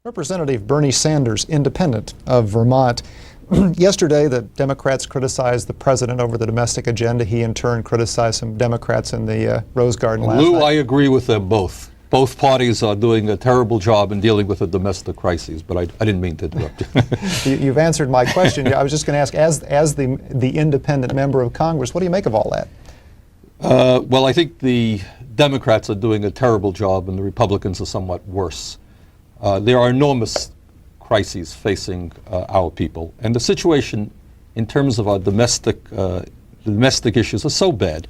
Representative Bernie Sanders, independent of Vermont. Yesterday, the Democrats criticized the president over the domestic agenda. He, in turn, criticized some Democrats in the Rose Garden last night. Lou, I agree with them both. Both parties are doing a terrible job in dealing with the domestic crises, but I didn't mean to interrupt you. You've answered my question. I was just going to ask, as the independent member of Congress, what do you make of all that? Well, I think the Democrats are doing a terrible job, and the Republicans are somewhat worse. There are enormous crises facing our people, and the situation in terms of our domestic issues are so bad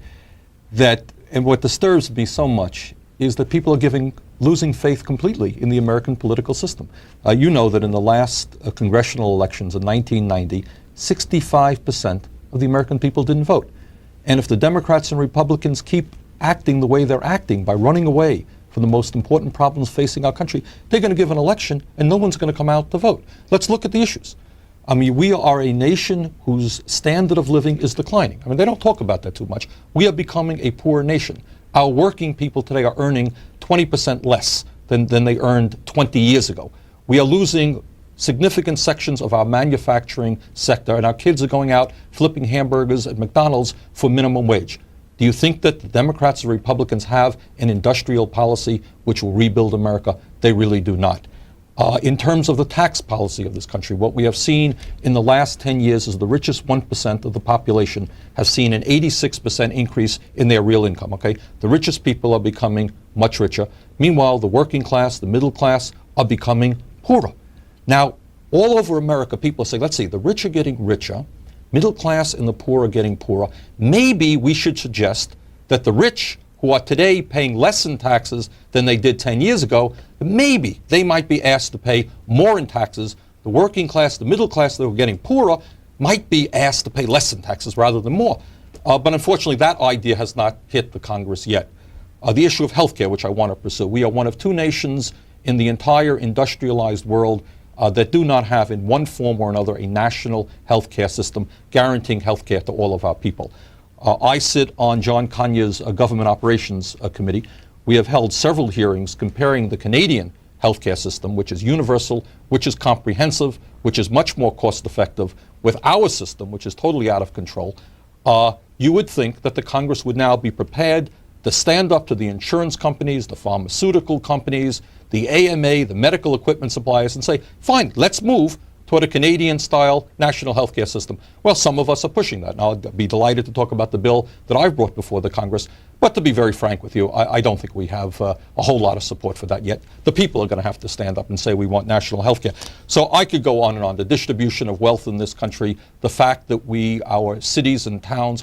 that, and what disturbs me so much is that people are losing faith completely in the American political system. You know that in the last congressional elections in 1990, 65% of the American people didn't vote. And if the Democrats and Republicans keep acting the way they're acting by running away from the most important problems facing our country, they're going to give an election and no one's going to come out to vote. Let's look at the issues. I mean, we are a nation whose standard of living is declining. I mean, they don't talk about that too much. We are becoming a poor nation. Our working people today are earning 20% less than they earned 20 years ago. We are losing significant sections of our manufacturing sector, and our kids are going out flipping hamburgers at McDonald's for minimum wage. Do you think that the Democrats and Republicans have an industrial policy which will rebuild America? They really do not. In terms of the tax policy of this country, what we have seen in the last 10 years is the richest 1% of the population has seen an 86% increase in their real income, okay? The richest people are becoming much richer. Meanwhile, the working class, the middle class are becoming poorer. Now, all over America, people say, let's see, the rich are getting richer, middle class and the poor are getting poorer. Maybe we should suggest that the rich, who are today paying less in taxes than they did 10 years ago, maybe they might be asked to pay more in taxes. The working class, the middle class that are getting poorer, might be asked to pay less in taxes rather than more. But unfortunately, that idea has not hit the Congress yet. The issue of health care, which I want to pursue. We are one of two nations in the entire industrialized world that do not have, in one form or another, a national health care system guaranteeing health care to all of our people. I sit on John Conya's Government Operations Committee. We have held several hearings comparing the Canadian healthcare system, which is universal, which is comprehensive, which is much more cost-effective, with our system, which is totally out of control. You would think that the Congress would now be prepared to stand up to the insurance companies, the pharmaceutical companies, the AMA, the medical equipment suppliers, and say, fine, let's move toward a Canadian-style national healthcare system. Well, some of us are pushing that. And I'll be delighted to talk about the bill that I've brought before the Congress. But to be very frank with you, I don't think we have a whole lot of support for that yet. The people are going to have to stand up and say we want national healthcare. So I could go on and on. The distribution of wealth in this country, the fact that our cities and towns,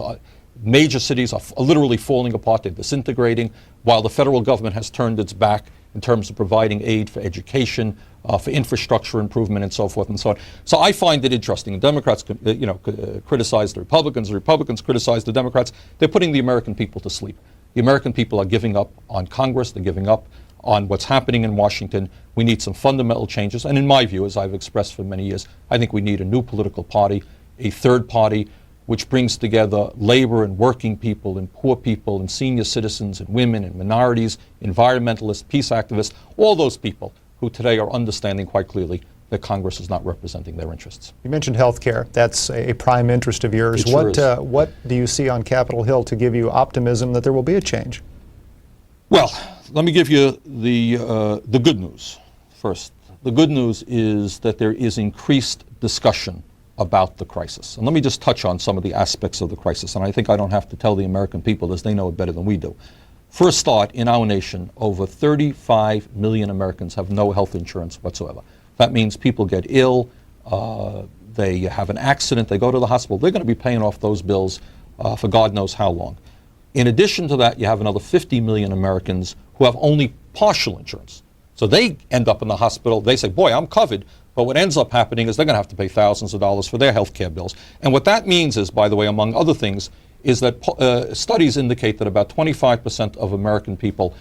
major cities are literally falling apart, they're disintegrating, while the federal government has turned its back in terms of providing aid for education, for infrastructure improvement, and so forth and so on. So I find it interesting. The Democrats, criticize the Republicans criticize the Democrats. They're putting the American people to sleep. The American people are giving up on Congress. They're giving up on what's happening in Washington. We need some fundamental changes. And in my view, as I've expressed for many years, I think we need a new political party, a third party, which brings together labor and working people and poor people and senior citizens and women and minorities, environmentalists, peace activists, all those people who today are understanding quite clearly that Congress is not representing their interests. You mentioned health care. That's a prime interest of yours. It sure is. What do you see on Capitol Hill to give you optimism that there will be a change? Well, let me give you the good news first. The good news is that there is increased discussion about the crisis. And let me just touch on some of the aspects of the crisis. And I think I don't have to tell the American people this, they know it better than we do. For a start, in our nation, over 35 million Americans have no health insurance whatsoever. That means people get ill, they have an accident, they go to the hospital, they're going to be paying off those bills for God knows how long. In addition to that, you have another 50 million Americans who have only partial insurance. So they end up in the hospital, they say, boy, I'm covered. But what ends up happening is they're going to have to pay thousands of dollars for their health care bills. And what that means is, by the way, among other things, is that studies indicate that about 25% of American people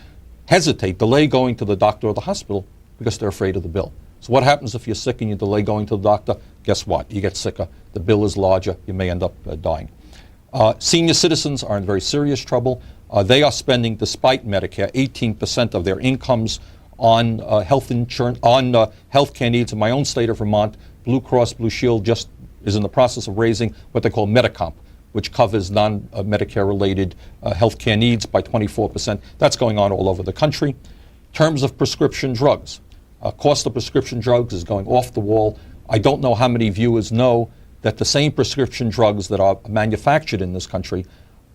hesitate, delay going to the doctor or the hospital because they're afraid of the bill. So what happens if you're sick and you delay going to the doctor? Guess what? You get sicker. The bill is larger. You may end up dying. Senior citizens are in very serious trouble. They are spending, despite Medicare, 18% of their incomes on health insurance, on health care needs in my own state of Vermont. Blue Cross Blue Shield just is in the process of raising what they call Medicomp, which covers non-Medicare related health care needs by 24%. That's going on all over the country. In terms of prescription drugs, cost of prescription drugs is going off the wall. I don't know how many viewers know that the same prescription drugs that are manufactured in this country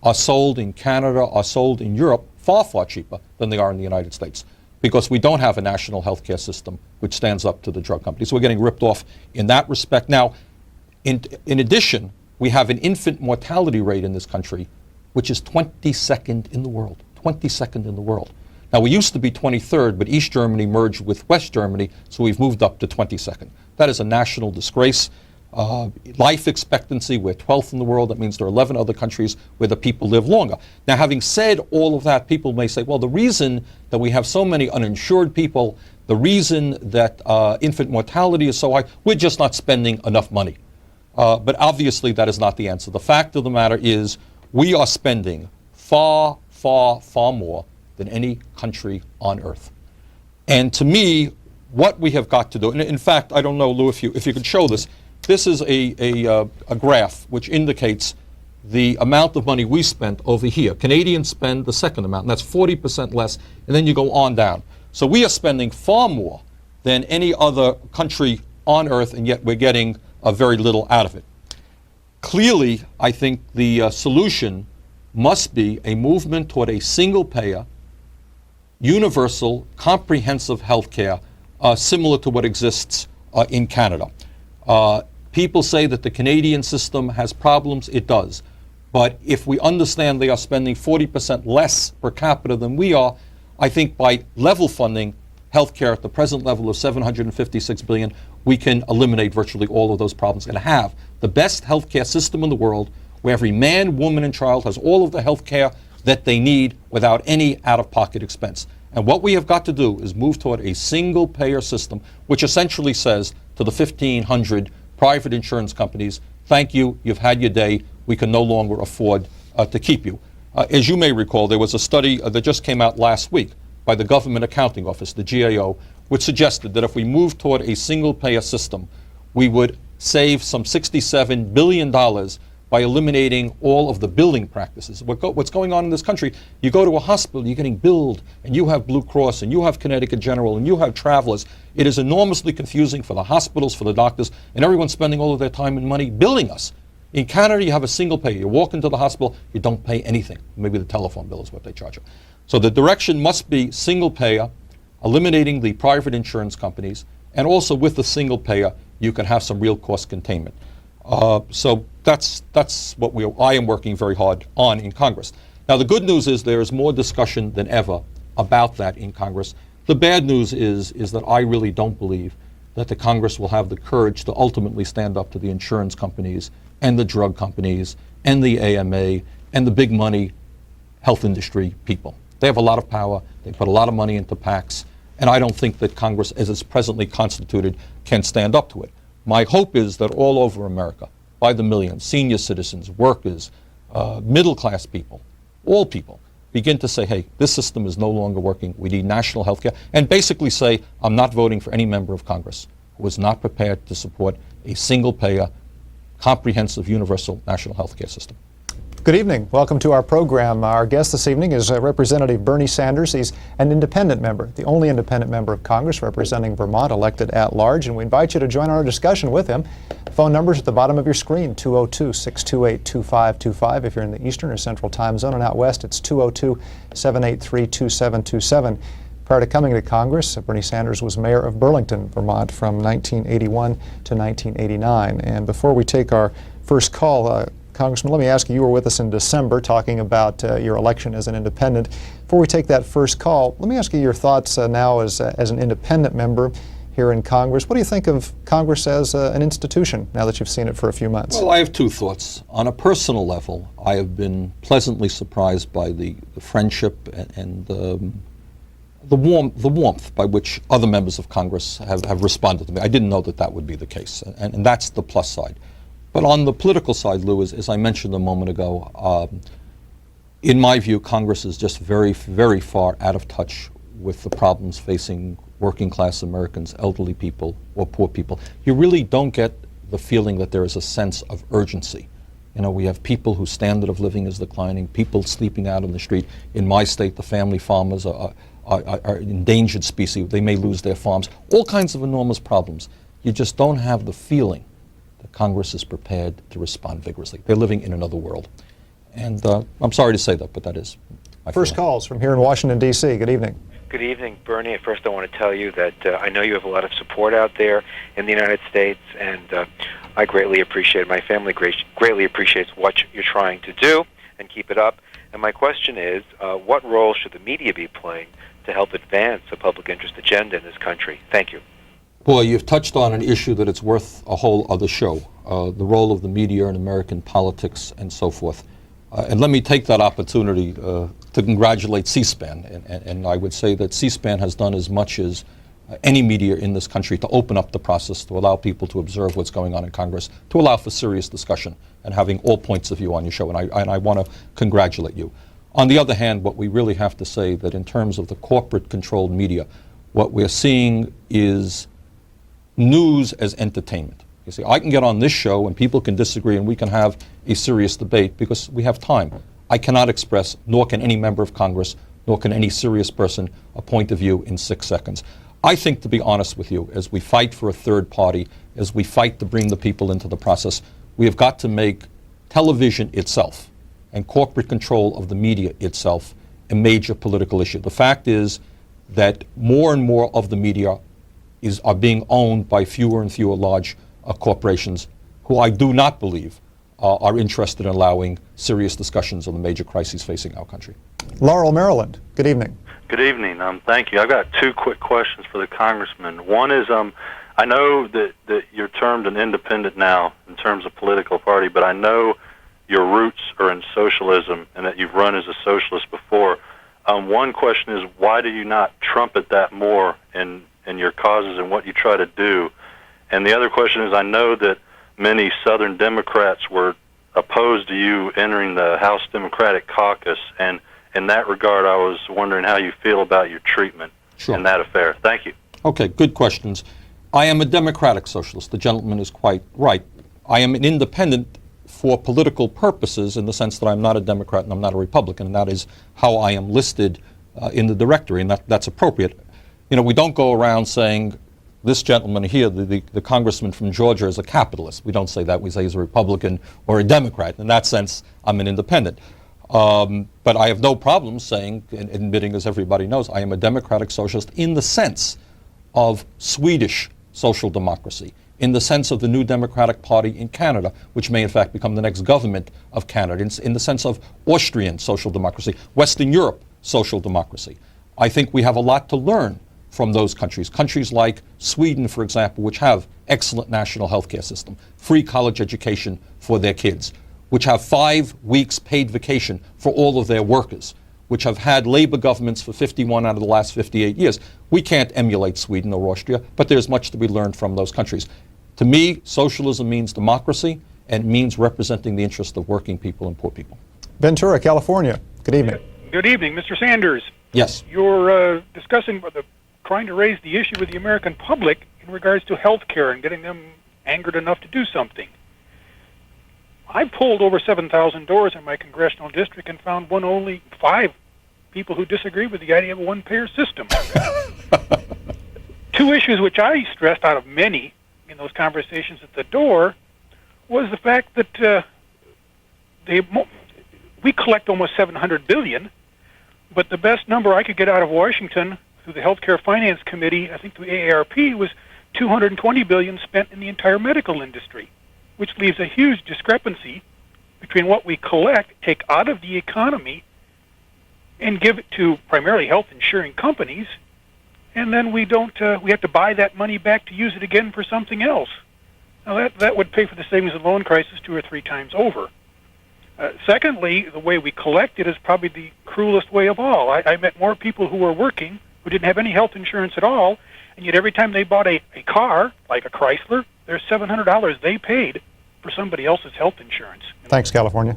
are sold in Canada, are sold in Europe far, far cheaper than they are in the United States, because we don't have a national healthcare system which stands up to the drug companies. So we're getting ripped off in that respect. Now, in addition, we have an infant mortality rate in this country which is 22nd in the world, 22nd in the world. Now, we used to be 23rd, but East Germany merged with West Germany, so we've moved up to 22nd. That is a national disgrace. Life expectancy, we're 12th in the world. That means there are 11 other countries where the people live longer. Now, having said all of that, people may say, well, the reason that we have so many uninsured people, the reason that infant mortality is so high, we're just not spending enough money. But obviously, that is not the answer. The fact of the matter is we are spending far, far, far more than any country on earth. And to me, what we have got to do, and in fact, I don't know, Lou, if you could show this. This is a graph which indicates the amount of money we spent over here. Canadians spend the second amount, and that's 40% less, and then you go on down. So we are spending far more than any other country on earth, and yet we're getting very little out of it. Clearly, I think the solution must be a movement toward a single-payer, universal, comprehensive health care, similar to what exists in Canada. People say that the Canadian system has problems. It does. But if we understand they are spending 40% less per capita than we are, I think by level funding healthcare at the present level of $756 billion, we can eliminate virtually all of those problems and have the best healthcare system in the world, where every man, woman, and child has all of the healthcare that they need without any out-of-pocket expense. And what we have got to do is move toward a single-payer system, which essentially says to the 1,500 private insurance companies, thank you, you've had your day, we can no longer afford to keep you. As you may recall, there was a study that just came out last week by the Government Accounting Office, the GAO, which suggested that if we move toward a single-payer system, we would save some $67 billion by eliminating all of the billing practices. What's going on in this country, you go to a hospital, you're getting billed, and you have Blue Cross, and you have Connecticut General, and you have Travelers. It is enormously confusing for the hospitals, for the doctors, and everyone's spending all of their time and money billing us. In Canada, you have a single pay. You walk into the hospital, you don't pay anything. Maybe the telephone bill is what they charge you. So the direction must be single payer, eliminating the private insurance companies, and also with the single payer, you can have some real cost containment. So that's what I am working very hard on in Congress. Now, the good news is there is more discussion than ever about that in Congress. The bad news is that I really don't believe that the Congress will have the courage to ultimately stand up to the insurance companies and the drug companies and the AMA and the big money health industry people. They have a lot of power. They put a lot of money into PACs. And I don't think that Congress, as it's presently constituted, can stand up to it. My hope is that all over America, by the millions, senior citizens, workers, middle-class people, all people, begin to say, hey, this system is no longer working. We need national health care. And basically say, I'm not voting for any member of Congress who is not prepared to support a single-payer, comprehensive, universal national health care system. Good evening. Welcome to our program. Our guest this evening is Representative Bernie Sanders. He's an independent member, the only independent member of Congress representing Vermont, elected at large, and we invite you to join our discussion with him. Phone numbers at the bottom of your screen, 202-628-2525 if you're in the Eastern or Central Time Zone, and out west it's 202-783-2727. Prior to coming to Congress, Bernie Sanders was mayor of Burlington, Vermont from 1981 to 1989. And before we take our first call, Congressman, let me ask you, you were with us in December talking about your election as an independent. Before we take that first call, let me ask you your thoughts now as an independent member here in Congress. What do you think of Congress as an institution now that you've seen it for a few months? Well, I have two thoughts. On a personal level, I have been pleasantly surprised by the friendship and the warmth by which other members of Congress have responded to me. I didn't know that would be the case, and that's the plus side. But on the political side, Lou, as I mentioned a moment ago, in my view, Congress is just very, very far out of touch with the problems facing working class Americans, elderly people, or poor people, you really don't get the feeling that there is a sense of urgency. You know, we have people whose standard of living is declining, people sleeping out on the street. In my state, the family farmers are endangered species. They may lose their farms. All kinds of enormous problems. You just don't have the feeling that Congress is prepared to respond vigorously. They're living in another world. And I'm sorry to say that, but that is my First feeling. calls from here in Washington, D.C. Good evening. Good evening, Bernie. First, I want to tell you that I know you have a lot of support out there in the United States, and I greatly appreciate it. My family greatly appreciates what you're trying to do, and keep it up. And my question is, what role should the media be playing to help advance the public interest agenda in this country? Thank you. Boy, you've touched on an issue that it's worth a whole other show, the role of the media in American politics and so forth. And let me take that opportunity to congratulate C-SPAN. And I would say that C-SPAN has done as much as any media in this country to open up the process, to allow people to observe what's going on in Congress, to allow for serious discussion and having all points of view on your show. And I want to congratulate you. On the other hand, what we really have to say that in terms of the corporate-controlled media, what we're seeing is news as entertainment. You see, I can get on this show and people can disagree and we can have a serious debate because we have time. I cannot express, nor can any member of Congress, nor can any serious person, a point of view in 6 seconds. I think, to be honest with you, as we fight for a third party, as we fight to bring the people into the process, we have got to make television itself and corporate control of the media itself a major political issue. The fact is that more and more of the media are being owned by fewer and fewer large corporations who I do not believe are interested in allowing serious discussions on the major crises facing our country. Laurel, Maryland. Good evening. Good evening. Thank you. I've got 2 quick questions for the congressman. One is, I know that you're termed an independent now in terms of political party, but I know your roots are in socialism and that you've run as a socialist before. One question is, why do you not trumpet that more in your causes and what you try to do? And the other question is, I know that many Southern Democrats were opposed to you entering the House Democratic Caucus, and in that regard, I was wondering how you feel about your treatment in that affair. Thank you. Okay, good questions. I am a democratic socialist. The gentleman is quite right. I am an independent for political purposes in the sense that I'm not a Democrat and I'm not a Republican, and that is how I am listed in the directory, and that's appropriate. You know, we don't go around saying this gentleman here, the congressman from Georgia, is a capitalist. We don't say that. We say he's a Republican or a Democrat. In that sense, I'm an independent. But I have no problem saying, and admitting, as everybody knows, I am a democratic socialist in the sense of Swedish social democracy, in the sense of the new Democratic Party in Canada, which may in fact become the next government of Canada, in the sense of Austrian social democracy, Western Europe social democracy. I think we have a lot to learn from those countries. Countries like Sweden, for example, which have excellent national health care system, free college education for their kids, which have 5 weeks paid vacation for all of their workers, which have had labor governments for 51 out of the last 58 years. We can't emulate Sweden or Austria, but there's much to be learned from those countries. To me, socialism means democracy, and it means representing the interests of working people and poor people. Ventura, California. Good evening. Good evening, Mr. Sanders. Yes. You're discussing trying to raise the issue with the American public in regards to health care and getting them angered enough to do something. I pulled over 7,000 doors in my congressional district and found only 5 people who disagree with the idea of a one-payer system. 2 issues which I stressed out of many in those conversations at the door was the fact that we collect almost $700 billion, but the best number I could get out of Washington through the Healthcare Finance Committee, I think through AARP, was $220 billion spent in the entire medical industry, which leaves a huge discrepancy between what we collect, take out of the economy, and give it to primarily health insuring companies, and then we have to buy that money back to use it again for something else. Now that would pay for the savings and loan crisis 2 or 3 times over. Secondly, the way we collect it is probably the cruelest way of all. I met more people who were working who didn't have any health insurance at all, and yet every time they bought a car, like a Chrysler, there's $700 they paid for somebody else's health insurance. Thanks, California.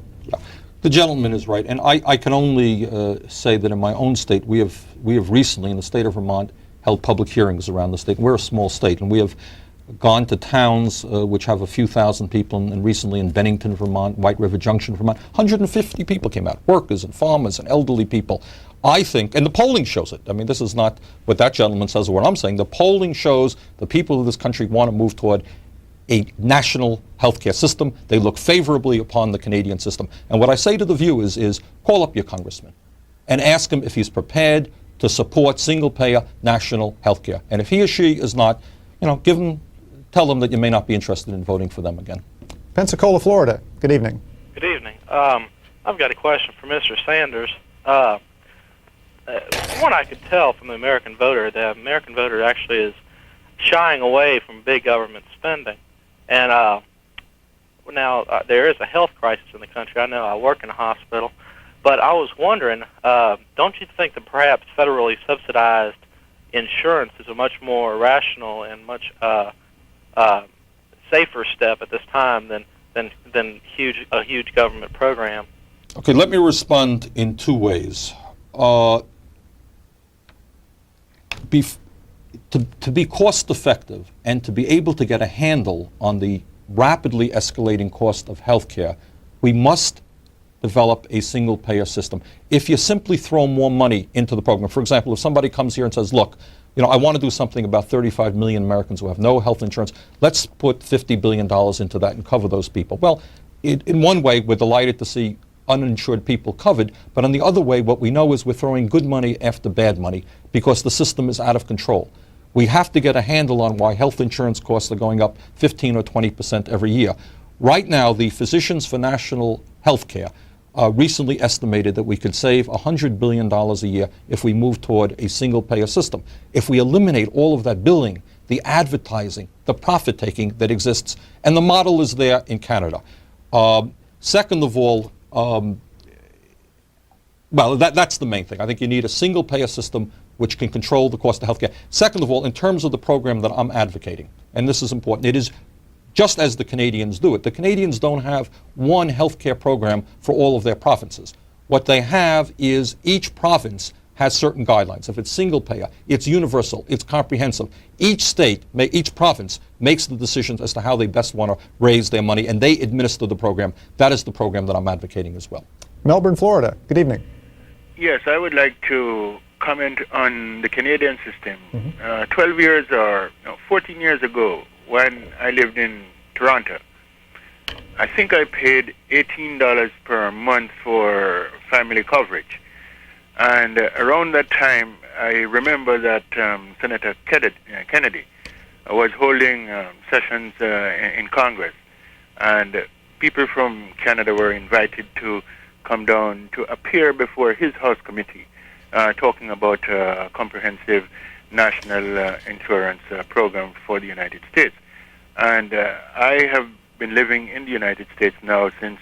The gentleman is right, and I can only say that in my own state, we have recently, in the state of Vermont, held public hearings around the state. We're a small state, and we have gone to towns which have a few thousand people, and recently in Bennington, Vermont, White River Junction, Vermont, 150 people came out, workers and farmers and elderly people. I think, and the polling shows it. I mean, this is not what that gentleman says or what I'm saying. The polling shows the people of this country want to move toward a national healthcare system. They look favorably upon the Canadian system. And what I say to the view is call up your congressman and ask him if he's prepared to support single-payer national healthcare. And if he or she is not, tell them that you may not be interested in voting for them again. Pensacola, Florida. Good evening. Good evening. I've got a question for Mr. Sanders. From what I could tell from the American voter actually is shying away from big government spending. And now there is a health crisis in the country. I know I work in a hospital. But I was wondering, don't you think that perhaps federally subsidized insurance is a much more rational and much safer step at this time than a huge government program? Okay, let me respond in two ways. To be cost effective and to be able to get a handle on the rapidly escalating cost of healthcare, we must develop a single payer system. If you simply throw more money into the program, for example, if somebody comes here and says, look, I want to do something about 35 million Americans who have no health insurance, let's put $50 billion into that and cover those people. Well, in one way, we're delighted to see uninsured people covered, but on the other way, what we know is we're throwing good money after bad money because the system is out of control. We have to get a handle on why health insurance costs are going up 15 or 20% every year. Right now, the Physicians for National Healthcare recently estimated that we could save $100 billion a year if we move toward a single-payer system. If we eliminate all of that billing, the advertising, the profit-taking that exists, and the model is there in Canada. Second of all, that's the main thing. I think you need a single-payer system which can control the cost of healthcare. Second of all, in terms of the program that I'm advocating, and this is important, it is just as the Canadians do it. The Canadians don't have one healthcare program for all of their provinces. What they have is each province has certain guidelines. If it's single payer, it's universal, it's comprehensive. Each province makes the decisions as to how they best want to raise their money, and they administer the program. That is the program that I'm advocating as well. Melbourne, Florida. Good evening. Yes, I would like to comment on the Canadian system. 12 years or 14 years ago, when I lived in Toronto, I think I paid $18 per month for family coverage. And around that time, I remember that Senator Kennedy was holding sessions in Congress. And people from Canada were invited to come down to appear before his House committee talking about a comprehensive national insurance program for the United States. And I have been living in the United States now since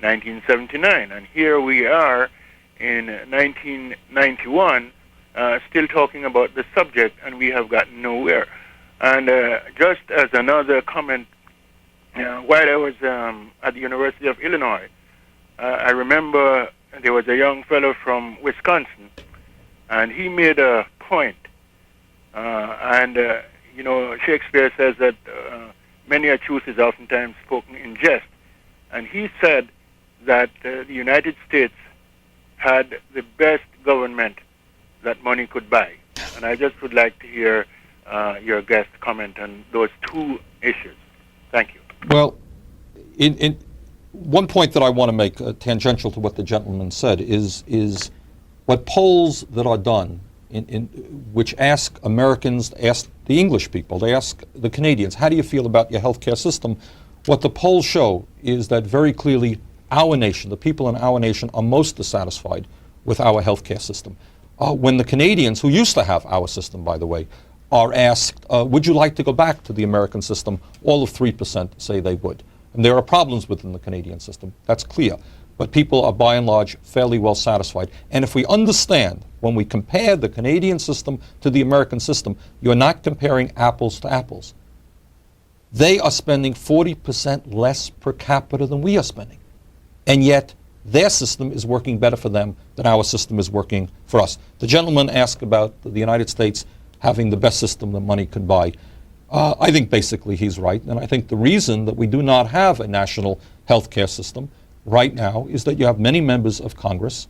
1979. And here we are in 1991 still talking about the subject, and we have gotten nowhere. And just as another comment, while I was at the University of Illinois, I remember there was a young fellow from Wisconsin, and he made a point. Shakespeare says that many a truth is oftentimes spoken in jest. And he said that the United States had the best government that money could buy. And I just would like to hear your guest comment on those two issues. Thank you. Well, in one point that I want to make, tangential to what the gentleman said, is what polls that are done, which ask Americans, ask the English people, they ask the Canadians, how do you feel about your healthcare system? What the polls show is that very clearly our nation, the people in our nation, are most dissatisfied with our healthcare system. When the Canadians, who used to have our system, by the way, are asked, would you like to go back to the American system, all of 3% say they would. And there are problems within the Canadian system, that's clear. But people are by and large fairly well satisfied. And if we understand, when we compare the Canadian system to the American system, you're not comparing apples to apples. They are spending 40% less per capita than we are spending. And yet, their system is working better for them than our system is working for us. The gentleman asked about the United States having the best system that money could buy. I think basically he's right, and I think the reason that we do not have a national health care system right now is that you have many members of Congress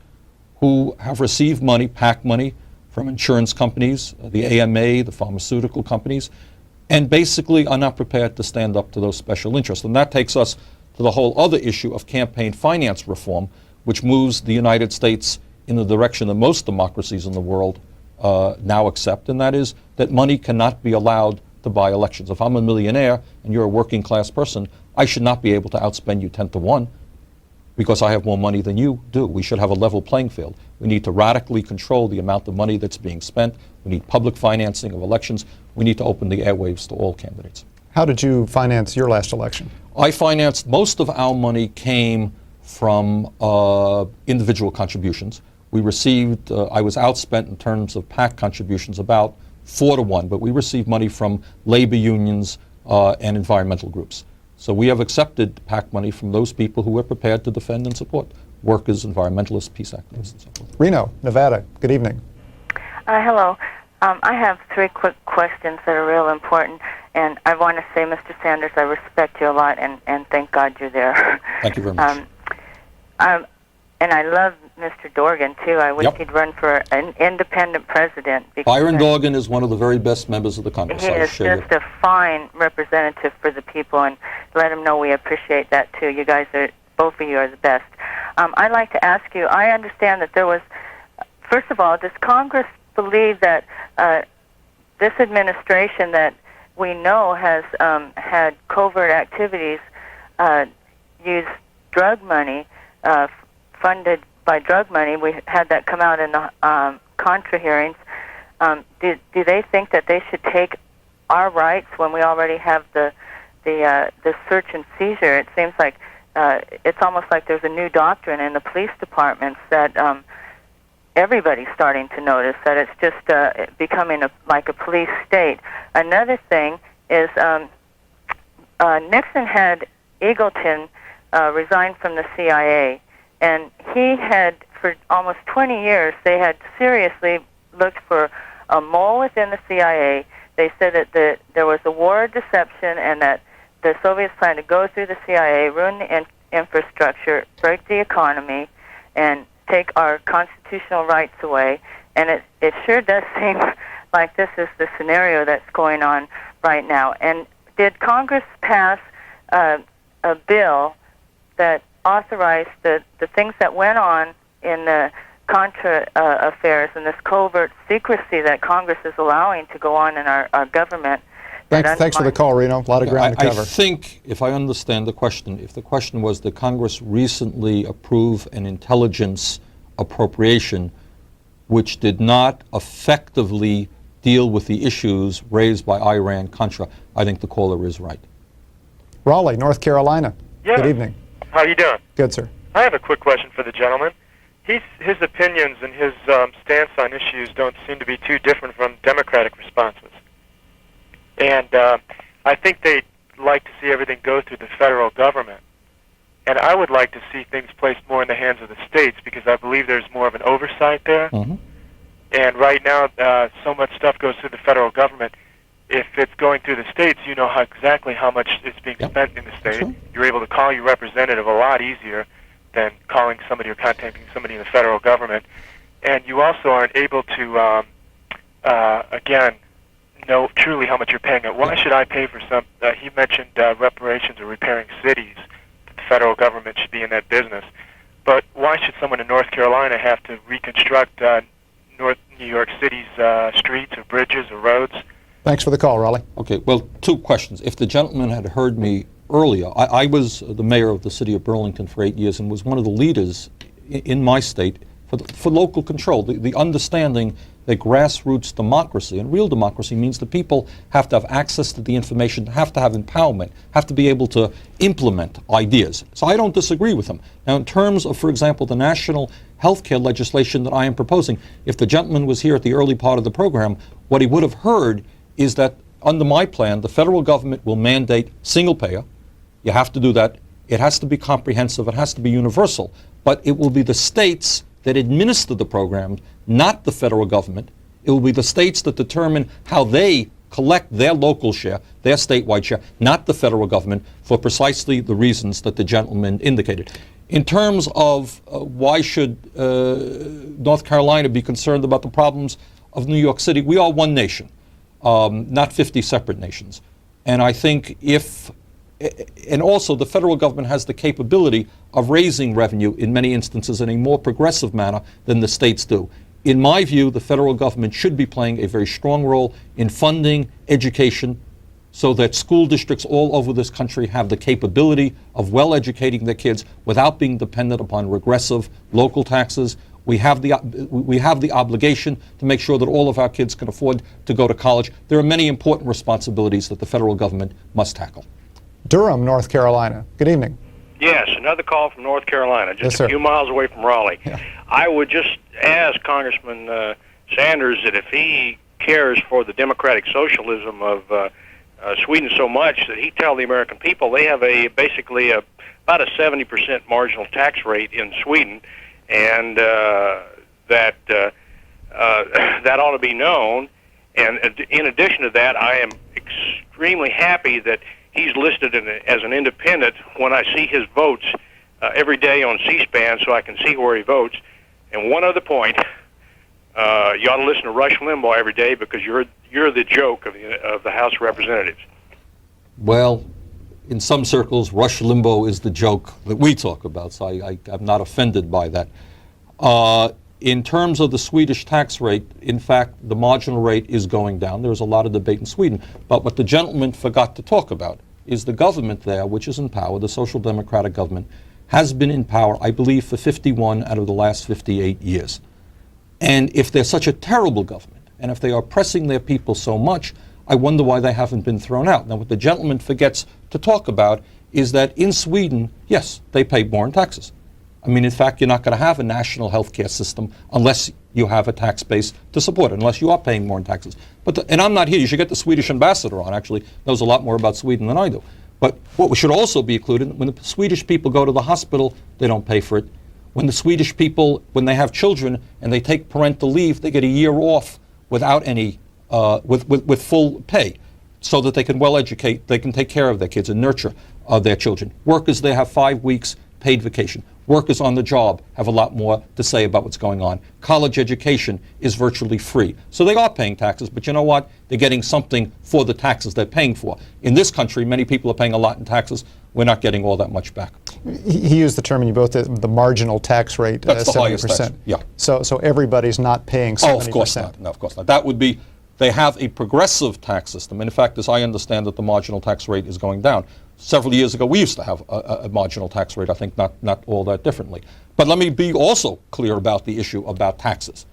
who have received money, PAC money, from insurance companies, the AMA, the pharmaceutical companies, and basically are not prepared to stand up to those special interests. And that takes us to the whole other issue of campaign finance reform, which moves the United States in the direction that most democracies in the world now accept, and that is that money cannot be allowed to buy elections. If I'm a millionaire and you're a working class person, I should not be able to outspend you 10 to 1 because I have more money than you do. We should have a level playing field. We need to radically control the amount of money that's being spent. We need public financing of elections. We need to open the airwaves to all candidates. How did you finance your last election? I financed, most of our money came from individual contributions. We received, I was outspent in terms of PAC contributions about 4 to 1, but we received money from labor unions and environmental groups. So we have accepted PAC money from those people who are prepared to defend and support workers, environmentalists, peace activists, and so forth. Reno, Nevada, good evening. Hello. I have 3 quick questions that are real important, and I want to say, Mr. Sanders, I respect you a lot, and thank God you're there. Thank you very much. And I love Mr. Dorgan, too. I wish Yep. he'd run for an independent president. Byron Dorgan is one of the very best members of the Congress. He is just a fine representative for the people, and let him know we appreciate that, too. You guys are, both of you are the best. I'd like to ask you, I understand that there was, first of all, does Congress believe that this administration that we know has had covert activities use drug money, funded by drug money? We had that come out in the Contra hearings. Do they think that they should take our rights when we already have the search and seizure? It seems like it's almost like there's a new doctrine in the police departments that everybody's starting to notice, that it's just becoming like a police state. Another thing is Nixon had Eagleton resign from the CIA, and he had, for almost 20 years, they had seriously looked for a mole within the CIA. They said that there was a war of deception and that the Soviets planned to go through the CIA, ruin the infrastructure, break the economy, and take our constitutional rights away. And it sure does seem like this is the scenario that's going on right now. And did Congress pass a bill that authorized the things that went on in the Contra affairs and this covert secrecy that Congress is allowing to go on in our government? Thanks for the call, Reno. A lot of ground to cover. I think, if I understand the question, if the question was that Congress recently approved an intelligence appropriation which did not effectively deal with the issues raised by Iran-Contra, I think the caller is right. Raleigh, North Carolina. Yeah. Good evening. How are you doing? Good, sir. I have a quick question for the gentleman. His opinions and his stance on issues don't seem to be too different from Democratic responses. And I think they'd like to see everything go through the federal government. And I would like to see things placed more in the hands of the states because I believe there's more of an oversight there. Mm-hmm. And right now, so much stuff goes through the federal government. If it's going through the states, you know exactly how much is being spent in the state. Sure. You're able to call your representative a lot easier than calling somebody or contacting somebody in the federal government. And you also aren't able to, again, know truly how much you're paying. Why should I pay for some? He mentioned reparations or repairing cities. The federal government should be in that business. But why should someone in North Carolina have to reconstruct North New York City's streets or bridges or roads? Thanks for the call, Raleigh. Okay, well, 2 questions. If the gentleman had heard me earlier, I was the mayor of the city of Burlington for 8 years and was one of the leaders in my state for local control, the understanding that grassroots democracy, and real democracy means the people have to have access to the information, have to have empowerment, have to be able to implement ideas. So I don't disagree with him. Now, in terms of, for example, the national health care legislation that I am proposing, if the gentleman was here at the early part of the program, what he would have heard is that under my plan, the federal government will mandate single payer. You have to do that It has to be comprehensive. It has to be universal. But it will be the states that administer the program, not the federal government. It will be the states that determine how they collect their local share, their statewide share, not the federal government, for precisely the reasons that the gentleman indicated. In terms of why should North Carolina be concerned about the problems of New York City, we are one nation, not 50 separate nations. And I think and also the federal government has the capability of raising revenue in many instances in a more progressive manner than the states do. In my view, the federal government should be playing a very strong role in funding education so that school districts all over this country have the capability of well educating their kids without being dependent upon regressive local taxes. We have the obligation to make sure that all of our kids can afford to go to college. There are many important responsibilities that the federal government must tackle. Durham, North Carolina. Good evening. Yes, another call from North Carolina, just a few miles away from Raleigh. Yeah. I would just ask Congressman Sanders that if he cares for the democratic socialism of Sweden so much, that he tell the American people they have basically about a 70% marginal tax rate in Sweden, and that ought to be known. And in addition to that, I am extremely happy that he's listed as an independent when I see his votes every day on C-SPAN, so I can see where he votes. And one other point, you ought to listen to Rush Limbaugh every day because you're the joke of the House of Representatives. Well, in some circles, Rush Limbaugh is the joke that we talk about, so I'm not offended by that. In terms of the Swedish tax rate, in fact, the marginal rate is going down. There's a lot of debate in Sweden. But what the gentleman forgot to talk about is the government there, which is in power, the Social Democratic government, has been in power, I believe, for 51 out of the last 58 years. And if they're such a terrible government, and if they are oppressing their people so much, I wonder why they haven't been thrown out. Now, what the gentleman forgets to talk about is that in Sweden, yes, they pay more in taxes. I mean, in fact, you're not going to have a national health care system unless you have a tax base to support it, unless you are paying more in taxes. And I'm not here. You should get the Swedish ambassador on, actually, knows a lot more about Sweden than I do. But what should also be included, when the Swedish people go to the hospital, they don't pay for it. When the Swedish people, when they have children and they take parental leave, they get a year off without any, with full pay, so that they can well educate, they can take care of their kids and nurture their children. Workers, they have 5 weeks paid vacation. Workers on the job have a lot more to say about what's going on. College education is virtually free. So they are paying taxes, but you know what? They're getting something for the taxes they're paying for. In this country, many people are paying a lot in taxes. We're not getting all that much back. He used the term, and you both did, the marginal tax rate, That's the 70%. highest tax, yeah. So everybody's not paying 70%. Oh, of course not. No, of course not. That would be, they have a progressive tax system. And in fact, as I understand it, the marginal tax rate is going down. Several years ago, we used to have a marginal tax rate, I think not all that differently. But let me be also clear about the issue about taxes.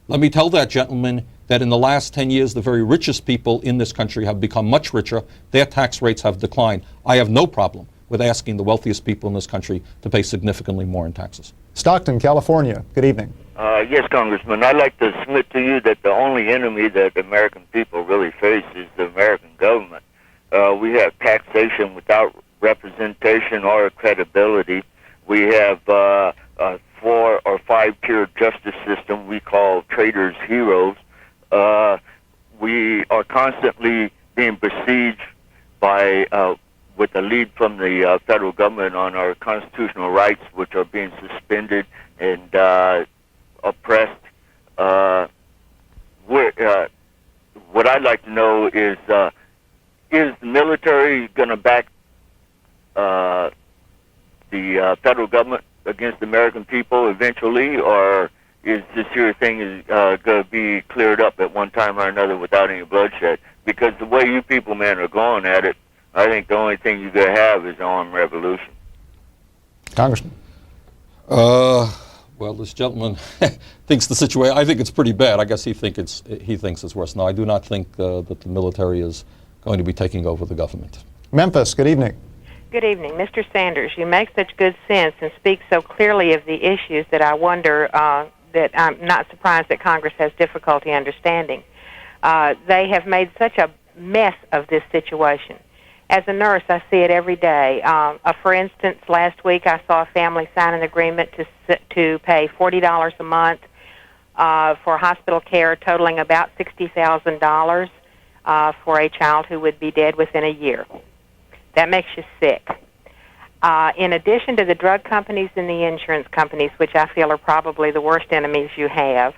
Let me tell that gentleman that in the last 10 years, the very richest people in this country have become much richer. Their tax rates have declined. I have no problem with asking the wealthiest people in this country to pay significantly more in taxes. Stockton, California. Good evening. Yes, Congressman. I'd like to submit to you that the only enemy that the American people really face is the American government. We have taxation without representation or credibility. We have a 4- or 5-tier justice system we call traitors' heroes. We are constantly being besieged by, with a lead from the federal government on our constitutional rights, which are being suspended and oppressed. What I'd like to know is the military going to back the federal government against the American people eventually, or is this here thing going to be cleared up at one time or another without any bloodshed? Because the way you people, man, are going at it, I think the only thing you're going to have is an armed revolution. Congressman. Well, this gentleman thinks the situation, I think it's pretty bad. I guess he thinks it's worse. No, I do not think that the military is going to be taking over the government. Memphis, good evening. Good evening. Mr. Sanders, you make such good sense and speak so clearly of the issues that I wonder that I'm not surprised that Congress has difficulty understanding. They have made such a mess of this situation. As a nurse, I see it every day. For instance, last week I saw a family sign an agreement to pay $40 a month for hospital care, totaling about $60,000 for a child who would be dead within a year. That makes you sick. In addition to the drug companies and the insurance companies, which I feel are probably the worst enemies you have,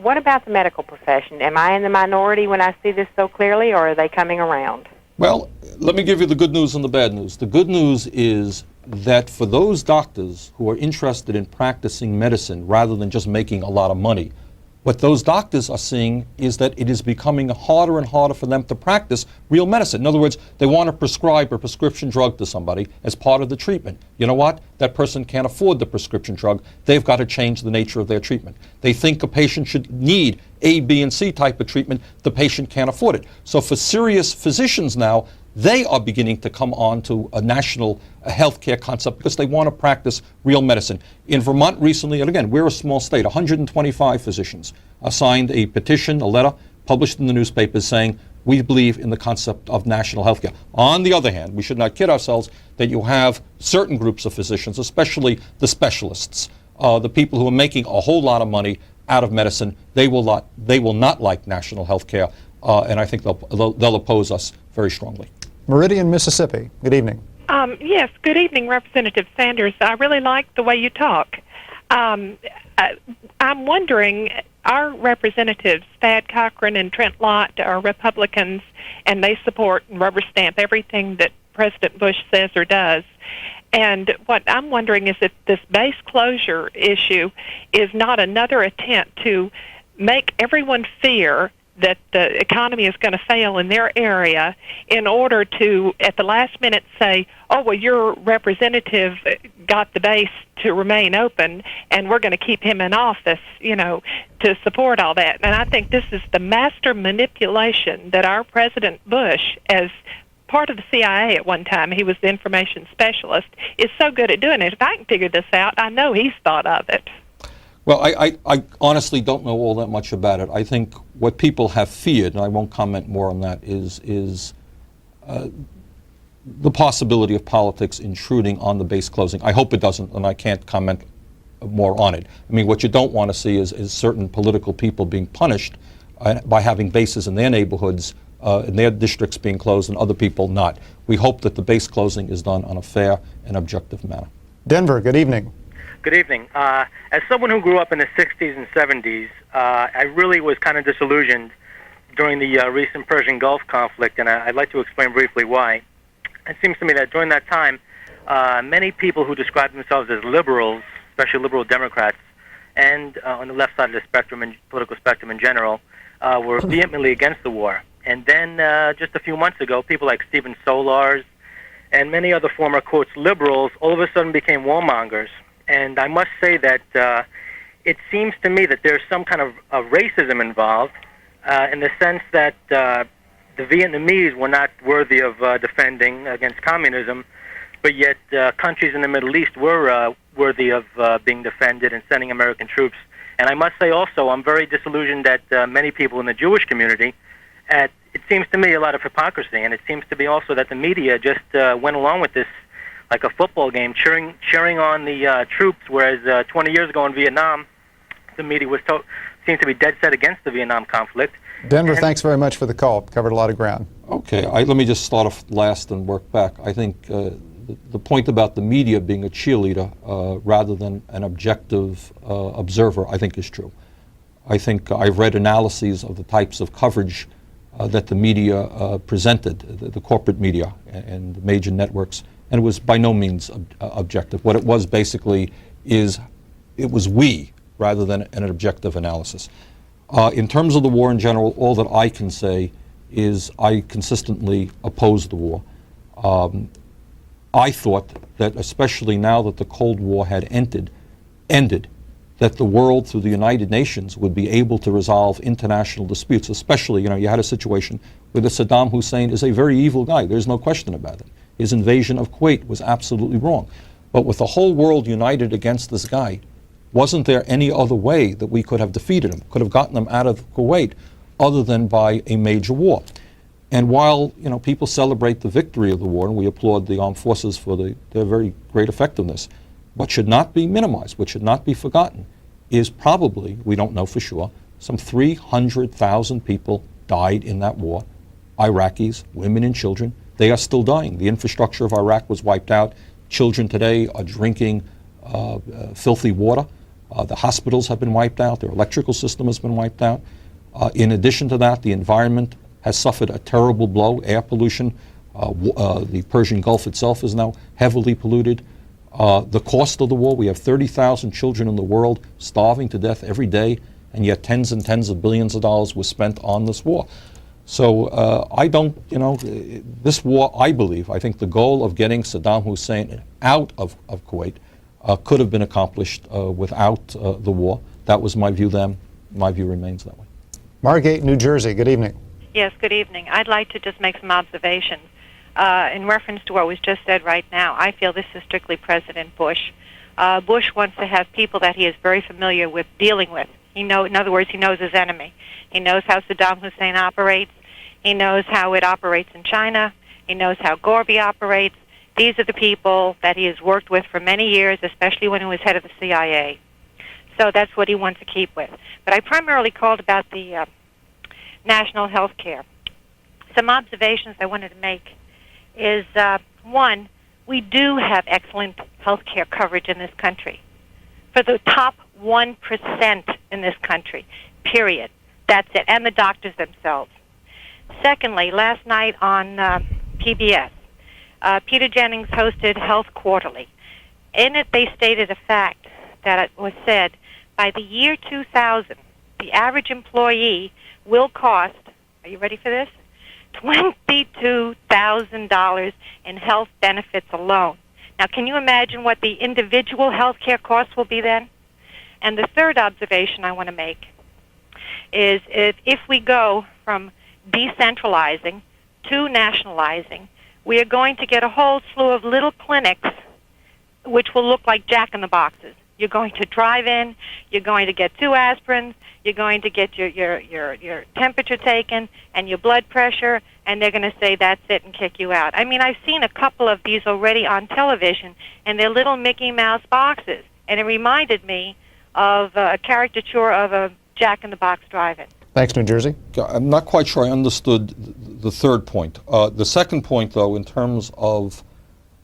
what about the medical profession? Am I in the minority when I see this so clearly, or are they coming around? Well, let me give you the good news and the bad news. The good news is that for those doctors who are interested in practicing medicine rather than just making a lot of money, what those doctors are seeing is that it is becoming harder and harder for them to practice real medicine. In other words, they want to prescribe a prescription drug to somebody as part of the treatment. You know what? That person can't afford the prescription drug. They've got to change the nature of their treatment. They think a patient should need A, B, and C type of treatment. The patient can't afford it. So for serious physicians now, they are beginning to come on to a national healthcare concept because they want to practice real medicine. In Vermont recently, and again, we're a small state, 125 physicians signed a petition, a letter published in the newspapers saying, we believe in the concept of national healthcare. On the other hand, we should not kid ourselves that you have certain groups of physicians, especially the specialists, the people who are making a whole lot of money out of medicine. They will not like national healthcare, and I think they'll oppose us very strongly. Meridian, Mississippi. Good evening. Yes, good evening, Representative Sanders. I really like the way you talk. I'm wondering, our representatives, Thad Cochran and Trent Lott, are Republicans, and they support and rubber stamp everything that President Bush says or does. And what I'm wondering is if this base closure issue is not another attempt to make everyone fear that the economy is going to fail in their area in order to, at the last minute, say, oh, well, your representative got the base to remain open, and we're going to keep him in office, to support all that. And I think this is the master manipulation that our President Bush, as part of the CIA at one time, he was the information specialist, is so good at doing it. If I can figure this out, I know he's thought of it. Well, I honestly don't know all that much about it. I think what people have feared, and I won't comment more on that, is the possibility of politics intruding on the base closing. I hope it doesn't, and I can't comment more on it. I mean, what you don't want to see is certain political people being punished by having bases in their neighborhoods, in their districts being closed, and other people not. We hope that the base closing is done on a fair and objective manner. Denver, good evening. Good evening. As someone who grew up in the 60s and 70s, I really was kind of disillusioned during the recent Persian Gulf conflict, and I'd like to explain briefly why. It seems to me that during that time, many people who described themselves as liberals, especially liberal Democrats, and on the left side of the spectrum and political spectrum in general, were vehemently against the war. And then just a few months ago, people like Stephen Solars and many other former, quotes, liberals, all of a sudden became warmongers. And I must say that it seems to me that there's some kind of racism involved in the sense that the Vietnamese were not worthy of defending against communism, but yet countries in the Middle East were worthy of being defended and sending American troops. And I must say also I'm very disillusioned that many people in the Jewish community, it seems to me a lot of hypocrisy, and it seems to be also that the media just went along with this like a football game, cheering on the troops, whereas 20 years ago in Vietnam, the media seemed to be dead set against the Vietnam conflict. Denver, thanks very much for the call. Covered a lot of ground. Okay, let me just start off last and work back. I think the point about the media being a cheerleader rather than an objective observer, I think is true. I think I've read analyses of the types of coverage that the media presented, the corporate media and the major networks, and it was by no means objective. What it was basically is it was we rather than an objective analysis. In terms of the war in general, all that I can say is I consistently opposed the war. I thought that especially now that the Cold War had ended, that the world through the United Nations would be able to resolve international disputes, especially, you had a situation where the Saddam Hussein is a very evil guy. There's no question about it. His invasion of Kuwait was absolutely wrong. But with the whole world united against this guy, wasn't there any other way that we could have defeated him, could have gotten him out of Kuwait, other than by a major war? And while people celebrate the victory of the war, and we applaud the armed forces for their very great effectiveness, what should not be minimized, what should not be forgotten, is probably, we don't know for sure, some 300,000 people died in that war. Iraqis, women and children, they are still dying. The infrastructure of Iraq was wiped out. Children today are drinking filthy water. The hospitals have been wiped out. Their electrical system has been wiped out. In addition to that, the environment has suffered a terrible blow. Air pollution, the Persian Gulf itself is now heavily polluted. The cost of the war, we have 30,000 children in the world starving to death every day, and yet tens and tens of billions of dollars were spent on this war. So I don't, this war, I think the goal of getting Saddam Hussein out of Kuwait could have been accomplished without the war. That was my view then. My view remains that way. Margate, New Jersey, good evening. Yes, good evening. I'd like to just make some observations. In reference to what was just said right now, I feel this is strictly President Bush. Bush wants to have people that he is very familiar with dealing with. In other words, he knows his enemy. He knows how Saddam Hussein operates. He knows how it operates in China. He knows how Gorby operates. These are the people that he has worked with for many years, especially when he was head of the CIA. So that's what he wants to keep with. But I primarily called about the national health care. Some observations I wanted to make is, one, we do have excellent health care coverage in this country. For the top 1% in this country, period. That's it. And the doctors themselves. Secondly, last night on PBS, Peter Jennings hosted Health Quarterly. In it, they stated a fact that it was said, by the year 2000, the average employee will cost, are you ready for this? $22,000 in health benefits alone. Now, can you imagine what the individual health care costs will be then? And the third observation I want to make is if we go from decentralizing to nationalizing, we are going to get a whole slew of little clinics which will look like jack-in-the-boxes. You're going to drive in, you're going to get 2 aspirins, you're going to get your temperature taken and your blood pressure, and they're going to say that's it and kick you out. I mean, I've seen a couple of these already on television, and they're little Mickey Mouse boxes, and it reminded me of a caricature of a jack-in-the-box drive-in. Thanks, New Jersey. I'm not quite sure I understood the third point. The second point, though, in terms of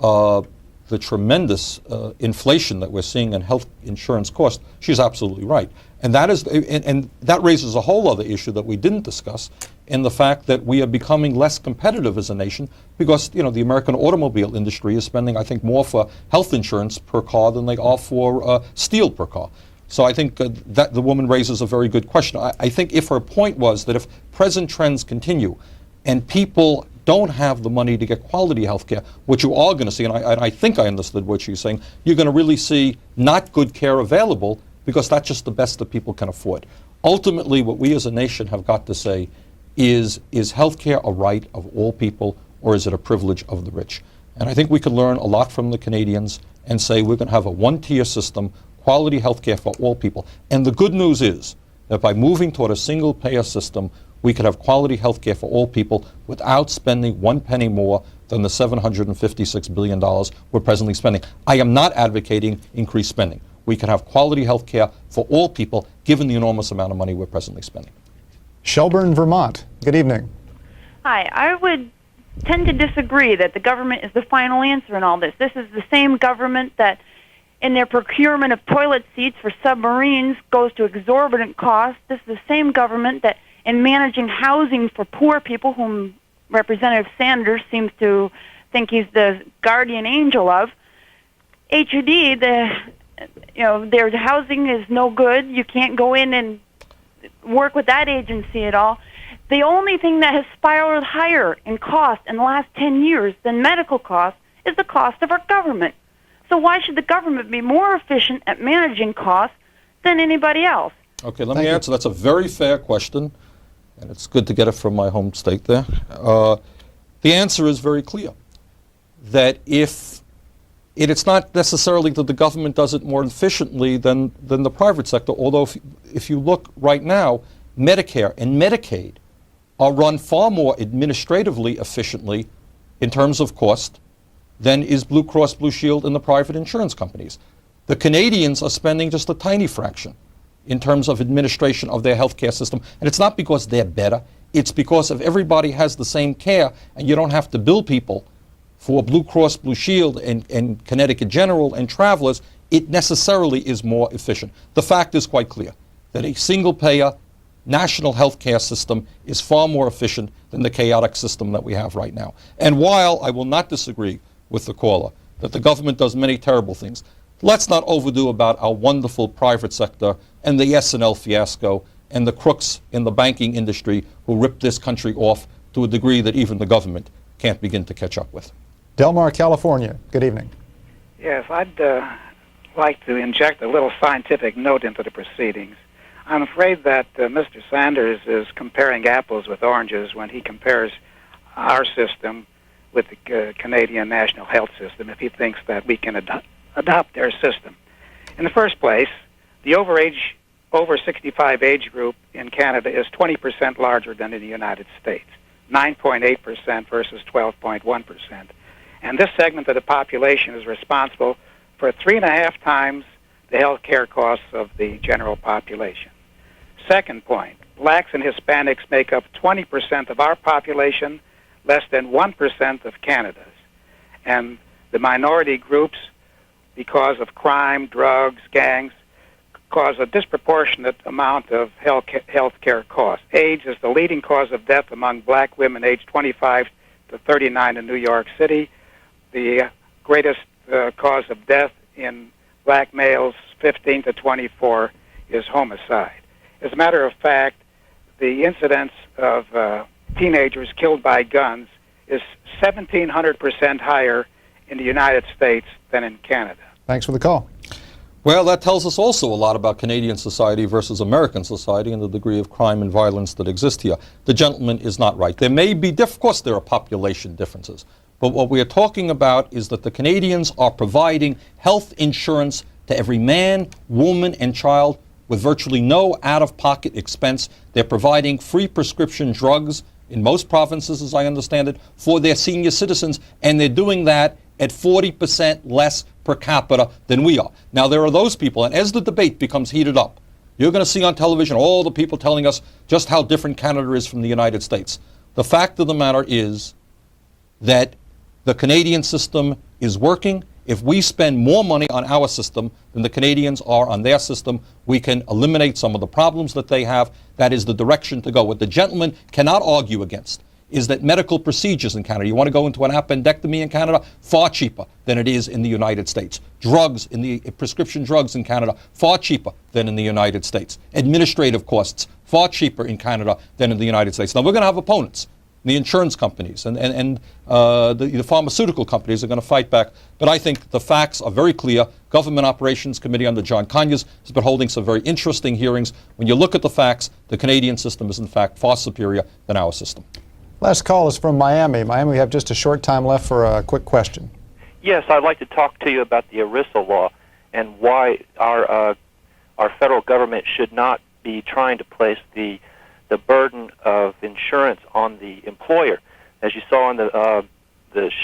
the tremendous inflation that we're seeing in health insurance costs, she's absolutely right. And that is, and that raises a whole other issue that we didn't discuss, in the fact that we are becoming less competitive as a nation because, the American automobile industry is spending, I think, more for health insurance per car than they are for steel per car. So I think that the woman raises a very good question. I think if her point was that if present trends continue and people don't have the money to get quality health care, what you are going to see, and I think I understood what she's saying, you're going to really see not good care available because that's just the best that people can afford. Ultimately, what we as a nation have got to say is health care a right of all people, or is it a privilege of the rich? And I think we could learn a lot from the Canadians and say we're going to have a one-tier system, quality health care for all people. And the good news is that by moving toward a single-payer system, we could have quality health care for all people without spending 1 penny more than the $756 billion we're presently spending. I am not advocating increased spending. We can have quality health care for all people given the enormous amount of money we're presently spending. Shelburne, Vermont. Good evening. Hi. I would tend to disagree that the government is the final answer in all this. This is the same government that in their procurement of toilet seats for submarines goes to exorbitant costs. This is the same government that in managing housing for poor people, whom Representative Sanders seems to think he's the guardian angel of. HUD, their housing is no good. You can't go in and work with that agency at all. The only thing that has spiraled higher in cost in the last 10 years than medical costs is the cost of our government. So why should the government be more efficient at managing costs than anybody else? Okay, let me answer. That's a very fair question, and it's good to get it from my home state there. The answer is very clear, that it's not necessarily that the government does it more efficiently than the private sector, although if you look right now, Medicare and Medicaid are run far more administratively efficiently in terms of cost than is Blue Cross Blue Shield and the private insurance companies. The Canadians are spending just a tiny fraction in terms of administration of their healthcare system, and it's not because they're better, it's because if everybody has the same care and you don't have to bill people for Blue Cross Blue Shield and Connecticut General and Travelers, it necessarily is more efficient. The fact is quite clear that a single-payer national health care system is far more efficient than the chaotic system that we have right now. And while I will not disagree with the caller that the government does many terrible things, let's not overdo about our wonderful private sector and the S&L fiasco and the crooks in the banking industry who ripped this country off to a degree that even the government can't begin to catch up with. Del Mar, California. Good evening. Yes, I'd like to inject a little scientific note into the proceedings. I'm afraid that Mr. Sanders is comparing apples with oranges when he compares our system with the Canadian National Health System if he thinks that we can adopt their system. In the first place, the over 65 age group in Canada is 20% larger than in the United States, 9.8% versus 12.1%. And this segment of the population is responsible for 3.5 times the health care costs of the general population. Second point, blacks and Hispanics make up 20% of our population, less than 1% of Canada's. And the minority groups, because of crime, drugs, gangs, cause a disproportionate amount of health care costs. AIDS is the leading cause of death among black women aged 25 to 39 in New York City. The greatest cause of death in black males 15 to 24 is homicide. As a matter of fact, the incidence of teenagers killed by guns is 1,700% higher in the United States than in Canada. Thanks for the call. Well, that tells us also a lot about Canadian society versus American society and the degree of crime and violence that exist here. The gentleman is not right. There may be, of course there are population differences, but what we are talking about is that the Canadians are providing health insurance to every man, woman, and child with virtually no out-of-pocket expense. They're providing free prescription drugs in most provinces, as I understand it, for their senior citizens, and they're doing that at 40% less per capita than we are. Now, there are those people, and as the debate becomes heated up, you're going to see on television all the people telling us just how different Canada is from the United States. The fact of the matter is that the Canadian system is working. If we spend more money on our system than the Canadians are on their system, we can eliminate some of the problems that they have. That is the direction to go. What the gentleman cannot argue against is that medical procedures in Canada, you want to go into an appendectomy in Canada, far cheaper than it is in the United States. Drugs, prescription drugs in Canada, far cheaper than in the United States. Administrative costs, far cheaper in Canada than in the United States. Now, we're going to have opponents. The insurance companies and the pharmaceutical companies are going to fight back. But I think the facts are very clear. Government Operations Committee under John Conyers has been holding some very interesting hearings. When you look at the facts, the Canadian system is in fact far superior than our system. Last call is from Miami. Miami, we have just a short time left for a quick question. Yes, I'd like to talk to you about the ERISA law and why our federal government should not be trying to place the burden of insurance on the employer. As you saw on the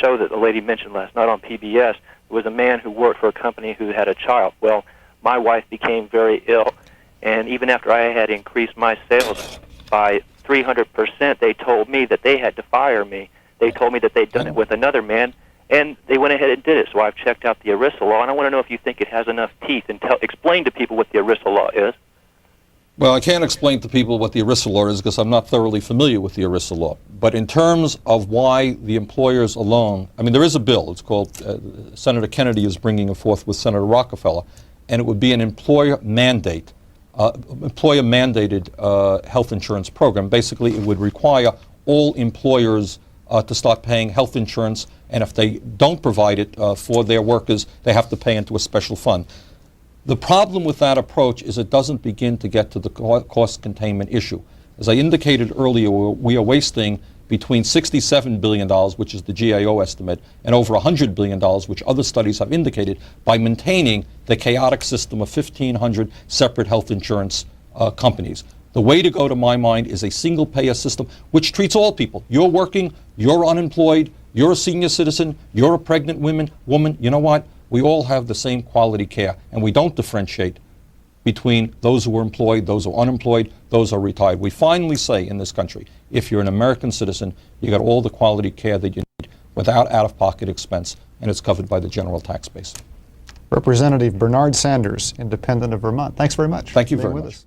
show that the lady mentioned last night on PBS, there was a man who worked for a company who had a child. Well, my wife became very ill, and even after I had increased my sales by 300%, they told me that they had to fire me. They told me that they'd done it with another man, and they went ahead and did it. So I've checked out the ERISA law, and I want to know if you think it has enough teeth, and explain to people what the ERISA law is. Well, I can't explain to people what the ERISA law is because I'm not thoroughly familiar with the ERISA law. But in terms of why the employers alone, I mean, there is a bill. It's called, Senator Kennedy is bringing it forth with Senator Rockefeller, and it would be an employer-mandated health insurance program. Basically, it would require all employers to start paying health insurance, and if they don't provide it for their workers, they have to pay into a special fund. The problem with that approach is it doesn't begin to get to the cost containment issue. As I indicated earlier, we are wasting between $67 billion, which is the GAO estimate, and over $100 billion, which other studies have indicated, by maintaining the chaotic system of 1,500 separate health insurance companies. The way to go, to my mind, is a single-payer system which treats all people. You're working, you're unemployed, you're a senior citizen, you're a pregnant woman. You know what? We all have the same quality care, and we don't differentiate between those who are employed, those who are unemployed, those who are retired. We finally say in this country, if you're an American citizen, you got all the quality care that you need without out-of-pocket expense, and it's covered by the general tax base. Representative Bernard Sanders, Independent of Vermont. Thanks very much. Thank you for being very with much. us.